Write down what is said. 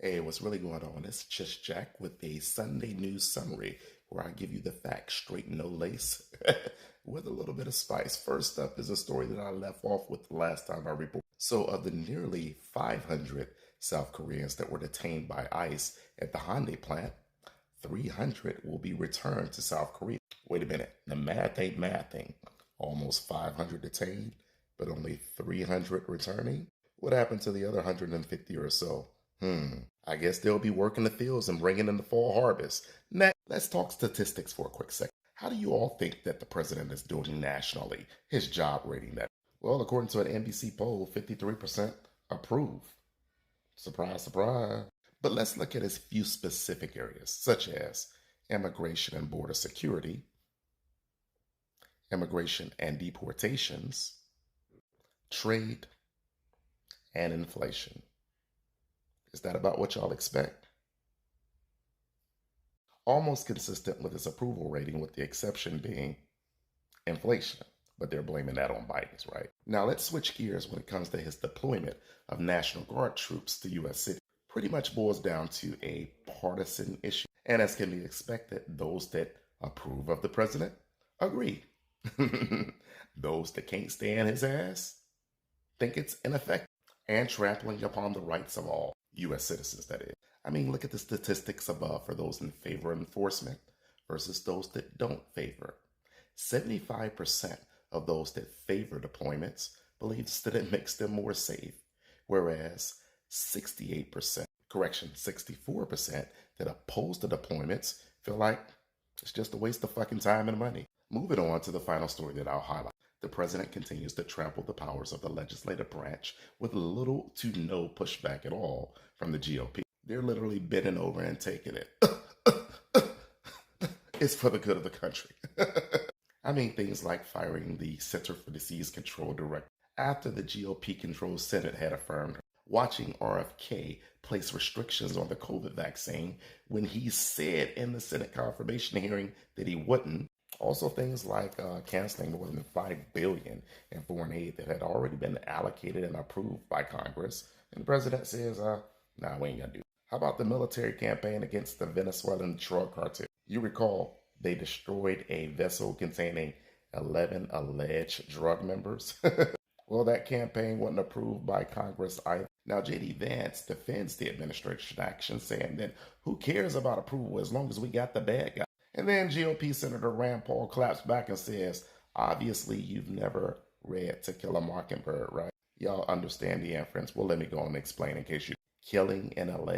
Hey, what's really going on? It's just Jack with a Sunday news summary where I give you the facts straight, no lace, with a little bit of spice. First up is a story that I left off with the last time I reported. So, of the nearly 500 South Koreans that were detained by ICE at the Hyundai plant, 300 will be returned to South Korea. Wait a minute, the math ain't mathing. Almost 500 detained, but only 300 returning? What happened to the other 150 or so? I guess they'll be working the fields and bringing in the fall harvest. Next, let's talk statistics for a quick second. How do you all think that the president is doing nationally? His job rating that? Well, according to an NBC poll, 53% approve. Surprise, surprise. But let's look at a few specific areas, such as immigration and border security, immigration and deportations, trade, and inflation. Is that about what y'all expect? Almost consistent with his approval rating, with the exception being inflation. But they're blaming that on Biden's, right? Now let's switch gears when it comes to his deployment of National Guard troops to U.S. cities. Pretty much boils down to a partisan issue. And as can be expected, those that approve of the president agree. Those that can't stand his ass think it's ineffective and trampling upon the rights of all U.S. citizens, that is. I mean, look at the statistics above for those in favor of enforcement versus those that don't favor. 75% of those that favor deployments believes that it makes them more safe, whereas 64% that oppose the deployments feel like it's just a waste of fucking time and money. Moving on to the final story that I'll highlight. The president continues to trample the powers of the legislative branch with little to no pushback at all from the GOP. They're literally bending over and taking it. It's for the good of the country. I mean, things like firing the Center for Disease Control director after the GOP-controlled Senate had affirmed watching RFK place restrictions on the COVID vaccine when he said in the Senate confirmation hearing that he wouldn't. Also, things like canceling more than $5 billion in foreign aid that had already been allocated and approved by Congress. And the president says, nah, we ain't gonna do it. How about the military campaign against the Venezuelan drug cartel? You recall they destroyed a vessel containing 11 alleged drug members. Well, that campaign wasn't approved by Congress either. Now, J.D. Vance defends the administration action, saying that who cares about approval as long as we got the bad guy. And then GOP Senator Rand Paul claps back and says, obviously you've never read To Kill a Mockingbird, right? Y'all understand the inference. Well, let me go and explain in case you're killing an alleged